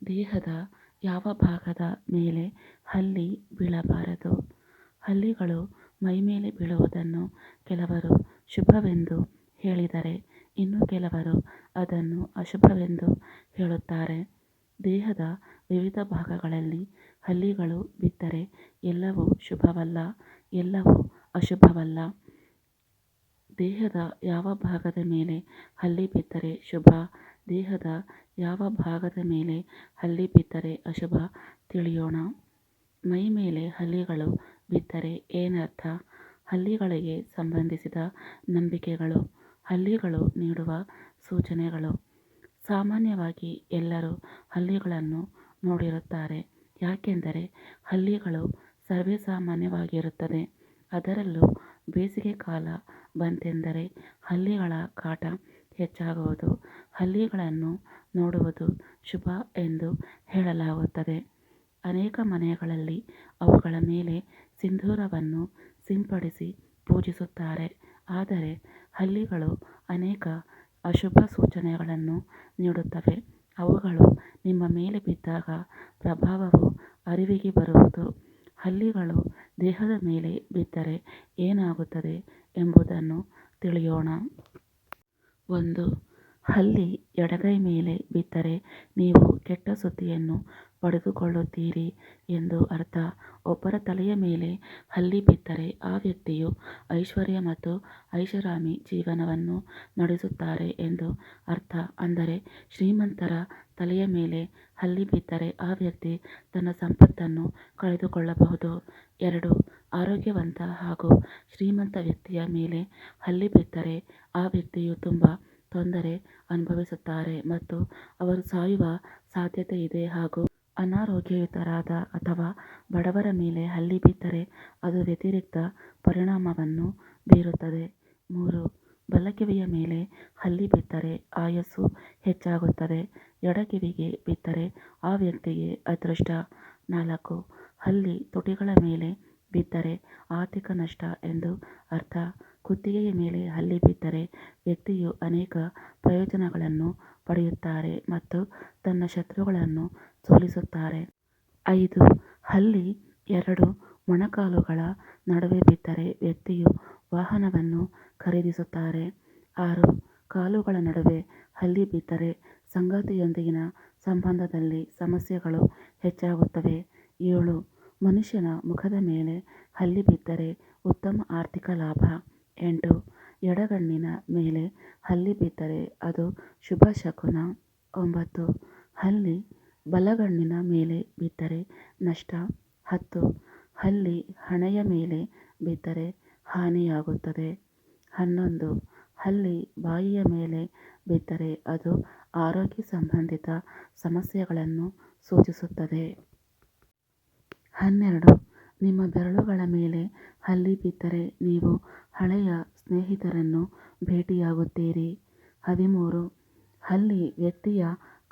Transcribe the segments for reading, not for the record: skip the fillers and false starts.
ದೇಹದ ಯಾವ ಭಾಗದ ಮೇಲೆ ಹಲ್ಲಿ ಬೀಳಬಾರದು. ಹಲ್ಲಿಗಳು ಮೈಮೇಲೆ ಬೀಳುವುದನ್ನು ಕೆಲವರು ಶುಭವೆಂದು ಹೇಳಿದರೆ, ಇನ್ನು ಕೆಲವರು ಅದನ್ನು ಅಶುಭವೆಂದು ಹೇಳುತ್ತಾರೆ. ದೇಹದ ವಿವಿಧ ಭಾಗಗಳಲ್ಲಿ ಹಲ್ಲಿಗಳು ಬಿದ್ದರೆ ಎಲ್ಲವೂ ಶುಭವಲ್ಲ, ಎಲ್ಲವೂ ಅಶುಭವಲ್ಲ. ದೇಹದ ಯಾವ ಭಾಗದ ಮೇಲೆ ಹಲ್ಲಿ ಬಿದ್ದರೆ ಶುಭ, ದೇಹದ ಯಾವ ಭಾಗದ ಮೇಲೆ ಹಲ್ಲಿ ಬಿದ್ದರೆ ಅಶುಭ ತಿಳಿಯೋಣ. ಮೈ ಮೇಲೆ ಹಲ್ಲಿಗಳು ಬಿದ್ದರೆ ಏನರ್ಥ? ಹಲ್ಲಿಗಳಿಗೆ ಸಂಬಂಧಿಸಿದ ನಂಬಿಕೆಗಳು, ಹಲ್ಲಿಗಳು ನೀಡುವ ಸೂಚನೆಗಳು. ಸಾಮಾನ್ಯವಾಗಿ ಎಲ್ಲರೂ ಹಲ್ಲಿಗಳನ್ನು ನೋಡಿರುತ್ತಾರೆ, ಯಾಕೆಂದರೆ ಹಲ್ಲಿಗಳು ಸರ್ವೇಸಾಮಾನ್ಯವಾಗಿರುತ್ತದೆ. ಅದರಲ್ಲೂ ಬೇಸಿಗೆ ಕಾಲ ಬಂತೆಂದರೆ ಹಲ್ಲಿಗಳ ಕಾಟ ಹೆಚ್ಚಾಗುವುದು. ಹಲ್ಲಿಗಳನ್ನು ನೋಡುವುದು ಶುಭ ಎಂದು ಹೇಳಲಾಗುತ್ತದೆ. ಅನೇಕ ಮನೆಗಳಲ್ಲಿ ಅವುಗಳ ಮೇಲೆ ಸಿಂಧೂರವನ್ನು ಸಿಂಪಡಿಸಿ ಪೂಜಿಸುತ್ತಾರೆ. ಆದರೆ ಹಲ್ಲಿಗಳು ಅನೇಕ ಅಶುಭ ಸೂಚನೆಗಳನ್ನು ನೀಡುತ್ತವೆ. ಅವುಗಳು ನಿಮ್ಮ ಮೇಲೆ ಬಿದ್ದಾಗ ಪ್ರಭಾವವು ಅರಿವಿಗೆ ಬರುವುದು. ಹಲ್ಲಿಗಳು ದೇಹದ ಮೇಲೆ ಬಿದ್ದರೆ ಏನಾಗುತ್ತದೆ ಎಂಬುದನ್ನು ತಿಳಿಯೋಣ. 1. ಹಲ್ಲಿ ಎಡಗೈ ಮೇಲೆ ಬಿದ್ದರೆ ನೀವು ಕೆಟ್ಟ ಸುದ್ದಿಯನ್ನು ಪಡೆದುಕೊಳ್ಳುತ್ತೀರಿ ಎಂದು ಅರ್ಥ. ಒಬ್ಬರ ತಲೆಯ ಮೇಲೆ ಹಲ್ಲಿ ಬಿದ್ದರೆ ಆ ವ್ಯಕ್ತಿಯು ಐಶ್ವರ್ಯ ಮತ್ತು ಐಷಾರಾಮಿ ಜೀವನವನ್ನು ನಡೆಸುತ್ತಾರೆ ಎಂದು ಅರ್ಥ. ಅಂದರೆ ಶ್ರೀಮಂತರ ತಲೆಯ ಮೇಲೆ ಹಲ್ಲಿ ಬಿದ್ದರೆ ಆ ವ್ಯಕ್ತಿ ತನ್ನ ಸಂಪತ್ತನ್ನು ಕಳೆದುಕೊಳ್ಳಬಹುದು. 2. ಆರೋಗ್ಯವಂತ ಹಾಗೂ ಶ್ರೀಮಂತ ವ್ಯಕ್ತಿಯ ಮೇಲೆ ಹಲ್ಲಿ ಬಿದ್ದರೆ ಆ ವ್ಯಕ್ತಿಯು ತುಂಬ ತೊಂದರೆ ಅನುಭವಿಸುತ್ತಾರೆ ಮತ್ತು ಅವರು ಸಾಯುವ ಸಾಧ್ಯತೆ ಇದೆ. ಹಾಗೂ ಅನಾರೋಗ್ಯಯುತರಾದ ಅಥವಾ ಬಡವರ ಮೇಲೆ ಹಲ್ಲಿ ಬಿದ್ದರೆ ಅದು ವ್ಯತಿರಿಕ್ತ ಪರಿಣಾಮವನ್ನು ಬೀರುತ್ತದೆ. 3. ಬಲಕಿವಿಯ ಮೇಲೆ ಹಲ್ಲಿ ಬಿದ್ದರೆ ಆಯಸ್ಸು ಹೆಚ್ಚಾಗುತ್ತದೆ. ಎಡಕಿವಿಗೆ ಬಿದ್ದರೆ ಆ ವ್ಯಕ್ತಿಗೆ ಅದೃಷ್ಟ. 4. ಹಲ್ಲಿ ತುಟಿಗಳ ಮೇಲೆ ಬಿದ್ದರೆ ಆರ್ಥಿಕ ನಷ್ಟ ಎಂದು ಅರ್ಥ. ಕುತ್ತಿಗೆಯ ಮೇಲೆ ಹಲ್ಲಿ ಬಿದ್ದರೆ ವ್ಯಕ್ತಿಯು ಅನೇಕ ಪ್ರಯೋಜನಗಳನ್ನು ಪಡೆಯುತ್ತಾರೆ ಮತ್ತು ತನ್ನ ಶತ್ರುಗಳನ್ನು ಸೋಲಿಸುತ್ತಾರೆ. 5. ಹಲ್ಲಿ ಎರಡು ಮೊಣಕಾಲುಗಳ ನಡುವೆ ಬಿದ್ದರೆ ವ್ಯಕ್ತಿಯು ವಾಹನವನ್ನು ಖರೀದಿಸುತ್ತಾರೆ. 6. ಕಾಲುಗಳ ನಡುವೆ ಹಲ್ಲಿ ಬಿದ್ದರೆ ಸಂಗಾತಿಯೊಂದಿಗಿನ ಸಂಬಂಧದಲ್ಲಿ ಸಮಸ್ಯೆಗಳು ಹೆಚ್ಚಾಗುತ್ತವೆ. 7. ಮನುಷ್ಯನ ಮುಖದ ಮೇಲೆ ಹಲ್ಲಿ ಬಿದ್ದರೆ ಉತ್ತಮ ಆರ್ಥಿಕ ಲಾಭ. 8. ಎಡಗಣ್ಣಿನ ಮೇಲೆ ಹಲ್ಲಿ ಬಿದ್ದರೆ ಅದು ಶುಭ ಶಕುನ. 9. ಹಲ್ಲಿ ಬಲಗಣ್ಣಿನ ಮೇಲೆ ಬಿದ್ದರೆ ನಷ್ಟ. 10. ಹಲ್ಲಿ ಹಣೆಯ ಮೇಲೆ ಬಿದ್ದರೆ ಹಾನಿಯಾಗುತ್ತದೆ. 11. ಹಲ್ಲಿ ಬಾಯಿಯ ಮೇಲೆ ಬಿದ್ದರೆ ಅದು ಆರೋಗ್ಯ ಸಂಬಂಧಿತ ಸಮಸ್ಯೆಗಳನ್ನು ಸೂಚಿಸುತ್ತದೆ. 12. ನಿಮ್ಮ ಬೆರಳುಗಳ ಮೇಲೆ ಹಲ್ಲಿ ಬಿದ್ದರೆ ನೀವು ಹಳೆಯ ಸ್ನೇಹಿತರನ್ನು ಭೇಟಿಯಾಗುತ್ತೀರಿ. 13. ಹಲ್ಲಿ ವ್ಯಕ್ತಿಯ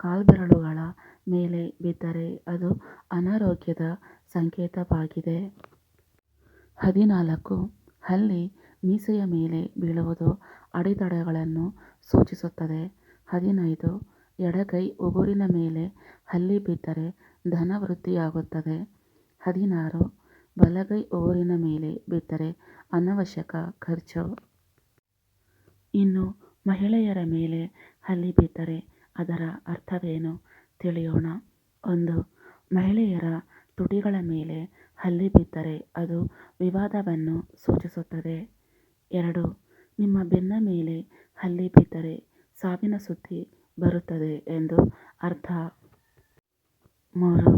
ಕಾಲ್ಬೆರಳುಗಳ ಮೇಲೆ ಬಿದ್ದರೆ ಅದು ಅನಾರೋಗ್ಯದ ಸಂಕೇತವಾಗಿದೆ. 14. ಹಲ್ಲಿ ಮೀಸೆಯ ಮೇಲೆ ಬೀಳುವುದು ಅಡೆತಡೆಗಳನ್ನು ಸೂಚಿಸುತ್ತದೆ. 15. ಎಡಗೈ ಉಗುರಿನ ಮೇಲೆ ಹಲ್ಲಿ ಬಿದ್ದರೆ ಧನ ವೃದ್ಧಿಯಾಗುತ್ತದೆ. 16. ಬಲಗೈ ಉಗುರಿನ ಮೇಲೆ ಬಿದ್ದರೆ ಅನವಶ್ಯಕ ಖರ್ಚು. ಇನ್ನು ಮಹಿಳೆಯರ ಮೇಲೆ ಹಲ್ಲಿ ಬಿದ್ದರೆ ಅದರ ಅರ್ಥವೇನು ತಿಳಿಯೋಣ. 1. ಮಹಿಳೆಯರ ತುಟಿಗಳ ಮೇಲೆ ಹಲ್ಲಿ ಬಿದ್ದರೆ ಅದು ವಿವಾದವನ್ನು ಸೂಚಿಸುತ್ತದೆ. 2. ನಿಮ್ಮ ಬೆನ್ನ ಮೇಲೆ ಹಲ್ಲಿ ಬಿದ್ದರೆ ಸಾವಿನ ಸುದ್ದಿ ಬರುತ್ತದೆ ಎಂದು ಅರ್ಥ. 3.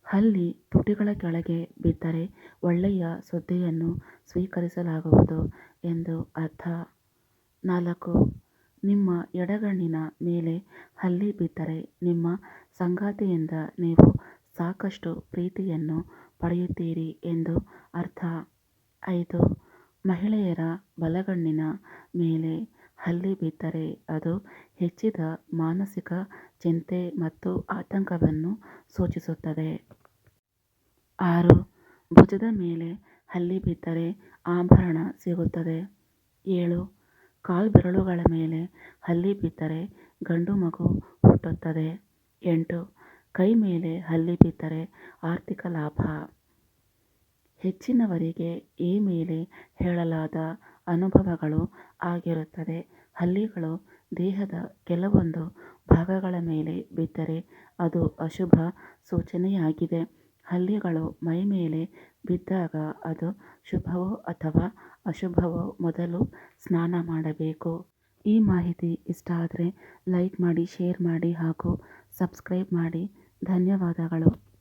ಹಲ್ಲಿ ತುಟಿಗಳ ಕೆಳಗೆ ಬಿದ್ದರೆ ಒಳ್ಳೆಯ ಸುದ್ದಿಯನ್ನು ಸ್ವೀಕರಿಸಲಾಗುವುದು ಎಂದು ಅರ್ಥ. 4. ನಿಮ್ಮ ಎಡಗಣ್ಣಿನ ಮೇಲೆ ಹಲ್ಲಿ ಬಿದ್ದರೆ ನಿಮ್ಮ ಸಂಗಾತಿಯಿಂದ ನೀವು ಸಾಕಷ್ಟು ಪ್ರೀತಿಯನ್ನು ಪಡೆಯುತ್ತೀರಿ ಎಂದು ಅರ್ಥ. 5. ಮಹಿಳೆಯರ ಬಲಗಣ್ಣಿನ ಮೇಲೆ ಹಲ್ಲಿ ಬಿದ್ದರೆ ಅದು ಹೆಚ್ಚಿದ ಮಾನಸಿಕ ಚಿಂತೆ ಮತ್ತು ಆತಂಕವನ್ನು ಸೂಚಿಸುತ್ತದೆ. 6. ಭುಜದ ಮೇಲೆ ಹಲ್ಲಿ ಬಿದ್ದರೆ ಆಭರಣ ಸಿಗುತ್ತದೆ. 7. ಕಾಲ್ಬೆರಳುಗಳ ಮೇಲೆ ಹಲ್ಲಿ ಬಿದ್ದರೆ ಗಂಡು ಮಗು ಹುಟ್ಟುತ್ತದೆ. 8. ಕೈ ಮೇಲೆ ಹಲ್ಲಿ ಬಿದ್ದರೆ ಆರ್ಥಿಕ ಲಾಭ. ಹೆಚ್ಚಿನವರಿಗೆ ಈ ಮೇಲೆ ಹೇಳಲಾದ ಅನುಭವಗಳು ಆಗಿರುತ್ತದೆ. ಹಲ್ಲಿಗಳು ದೇಹದ ಕೆಲವೊಂದು ಭಾಗಗಳ ಮೇಲೆ ಬಿದ್ದರೆ ಅದು ಅಶುಭ ಸೂಚನೆಯಾಗಿದೆ. ಹಲ್ಲಿಗಳು ಮೈಮೇಲೆ ಬಿದ್ದಾಗ ಅದು ಶುಭವೋ ಅಥವಾ ಅಶುಭವೋ ಮೊದಲು ಸ್ನಾನ ಮಾಡಬೇಕು. ಈ ಮಾಹಿತಿ ಇಷ್ಟ ಆದರೆ ಲೈಕ್ ಮಾಡಿ, ಶೇರ್ ಮಾಡಿ ಹಾಗೂ ಸಬ್ಸ್ಕ್ರೈಬ್ ಮಾಡಿ. ಧನ್ಯವಾದಗಳು.